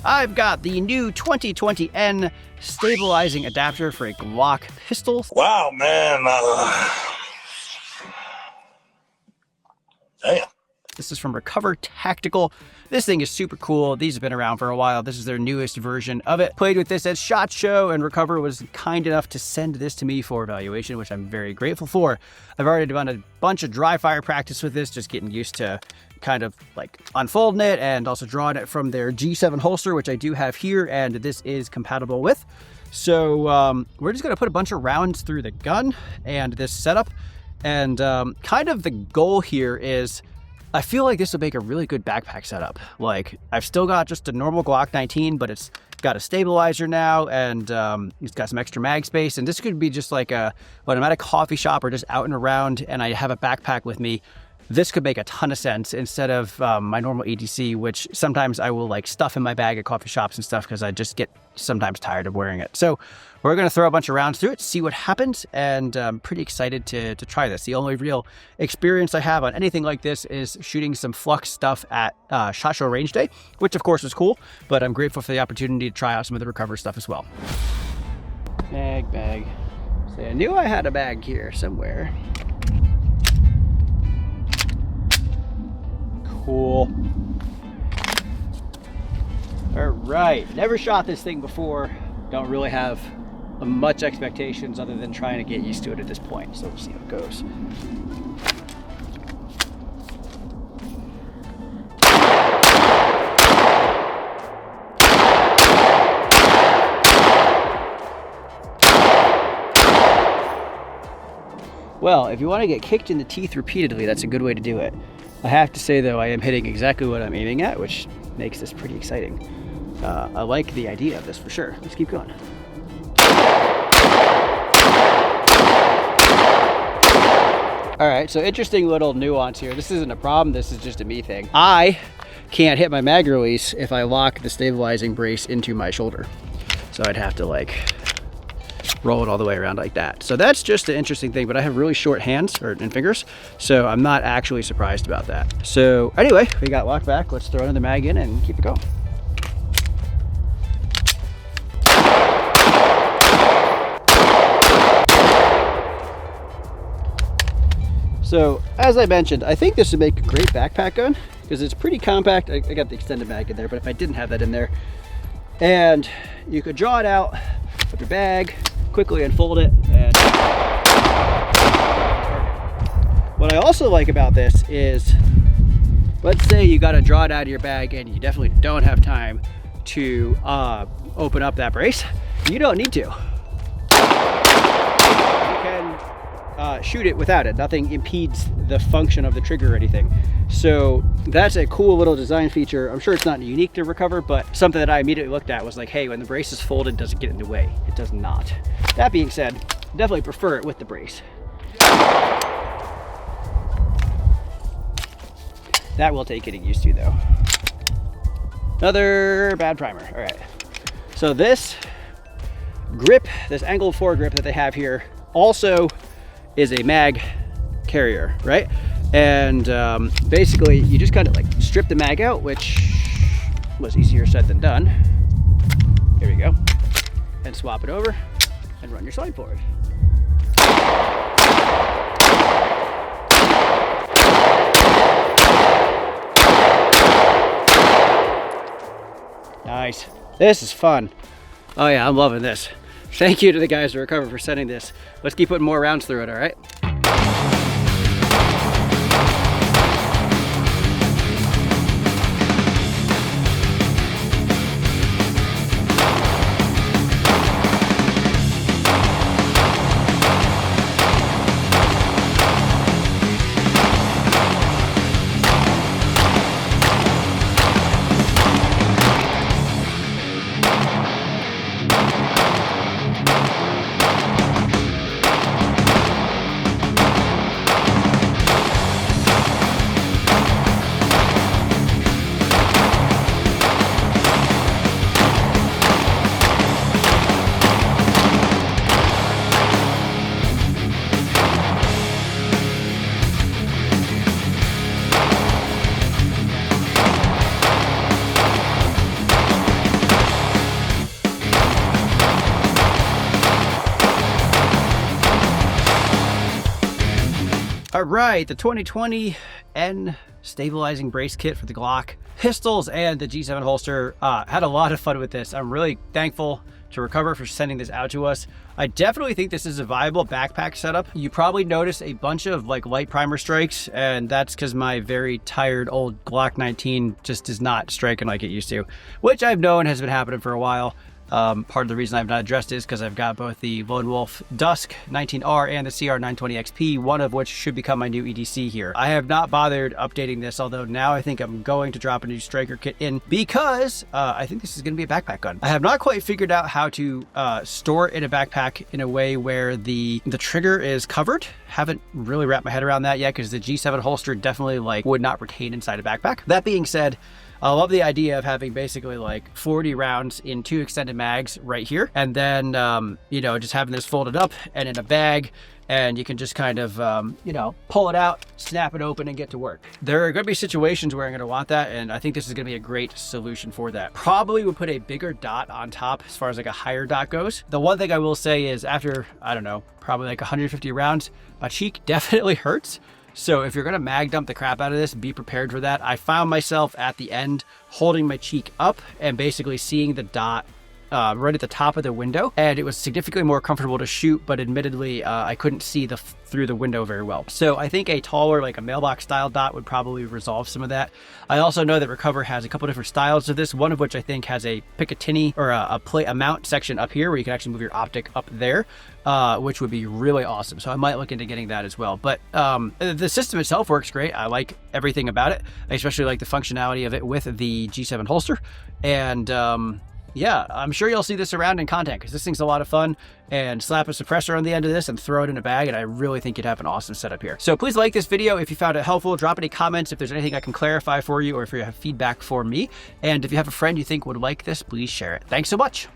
I've got the new 2020N stabilizing adapter for a Glock pistol. Wow, man. Damn. This is from Recover Tactical. This thing is super cool. These have been around for a while. This is their newest version of it. Played with this at SHOT Show, and Recover was kind enough to send this to me for evaluation, which I'm very grateful for. I've already done a bunch of dry fire practice with this, just getting used to kind of like unfolding it and also drawing it from their G7 holster, which I do have here, and this is compatible with. So we're just gonna put a bunch of rounds through the gun and this setup. And kind of the goal here is, I feel like this will make a really good backpack setup. Like, I've still got just a normal Glock 19, but it's got a stabilizer now, and it's got some extra mag space. And this could be just like when I'm at a coffee shop or just out and around and I have a backpack with me, this could make a ton of sense instead of my normal EDC, which sometimes I will like stuff in my bag at coffee shops and stuff because I just get sometimes tired of wearing it. So we're gonna throw a bunch of rounds through it, see what happens, and I'm pretty excited to try this. The only real experience I have on anything like this is shooting some Flux stuff at SHOT Show Range Day, which of course was cool, but I'm grateful for the opportunity to try out some of the Recover stuff as well. Bag. So I knew I had a bag here somewhere. Cool. All right, never shot this thing before. Don't really have much expectations other than trying to get used to it at this point. So we'll see how it goes. Well, if you want to get kicked in the teeth repeatedly, that's a good way to do it. I have to say though, I am hitting exactly what I'm aiming at, which makes this pretty exciting. I like the idea of this for sure. Let's keep going. All right, so interesting little nuance here. This isn't a problem, this is just a me thing. I can't hit my mag release if I lock the stabilizing brace into my shoulder. So I'd have to like roll it all the way around like that. So that's just an interesting thing, but I have really short hands and fingers, so I'm not actually surprised about that. So anyway, we got locked back. Let's throw another mag in and keep it going. So as I mentioned, I think this would make a great backpack gun because it's pretty compact. I got the extended mag in there, but if I didn't have that in there, and you could draw it out of your bag, quickly unfold it, and what I also like about this is, let's say you got to draw it out of your bag and you definitely don't have time to open up that brace. You don't need to. You can shoot it without it. Nothing impedes the function of the trigger or anything. So that's a cool little design feature. I'm sure it's not unique to Recover, but something that I immediately looked at was like, hey, when the brace is folded, does it get in the way? It does not. That being said, definitely prefer it with the brace. That will take getting used to though. Another bad primer. All right. So this grip, this angled foregrip that they have here also is a mag carrier, right? And basically you just kind of like strip the mag out, which was easier said than done. Here we go. And swap it over and run your slide forward. Nice. This is fun. Oh yeah, I'm loving this. Thank you to the guys at Recover for sending this. Let's keep putting more rounds through it, all right? All right, the 2020 N stabilizing brace kit for the Glock pistols and the G7 holster. Had a lot of fun with this. I'm really thankful to Recover for sending this out to us. I definitely think this is a viable backpack setup. You probably notice a bunch of like light primer strikes, and that's because my very tired old Glock 19 just is not striking like it used to, which I've known has been happening for a while. Part of the reason I've not addressed is because I've got both the Lone Wolf Dusk 19R and the CR 920 XP, one of which should become my new EDC here. I have not bothered updating this, although now I think I'm going to drop a new striker kit in because I think this is going to be a backpack gun. I have not quite figured out how to store it in a backpack in a way where the trigger is covered. Haven't really wrapped my head around that yet because the G7 holster definitely like would not retain inside a backpack. That being said, I love the idea of having basically like 40 rounds in 2 extended mags right here. And then, you know, just having this folded up and in a bag, and you can just kind of, you know, pull it out, snap it open and get to work. There are going to be situations where I'm going to want that. And I think this is going to be a great solution for that. Probably would put a bigger dot on top as far as like a higher dot goes. The one thing I will say is after, I don't know, probably like 150 rounds, my cheek definitely hurts. So if you're gonna mag dump the crap out of this, be prepared for that. I found myself at the end holding my cheek up and basically seeing the dot right at the top of the window, and it was significantly more comfortable to shoot, but admittedly I couldn't see through the window very well. So I think a taller, like a mailbox style dot would probably resolve some of that. I also know that Recover has a couple different styles of this, one of which I think has a Picatinny or a mount section up here where you can actually move your optic up there, which would be really awesome. So I might look into getting that as well. But the system itself works great. I like everything about it. I especially like the functionality of it with the G7 holster. And yeah, I'm sure you'll see this around in content because this thing's a lot of fun, and slap a suppressor on the end of this and throw it in a bag, and I really think you'd have an awesome setup here. So please like this video if you found it helpful. Drop any comments if there's anything I can clarify for you or if you have feedback for me. And if you have a friend you think would like this, please share it. Thanks so much.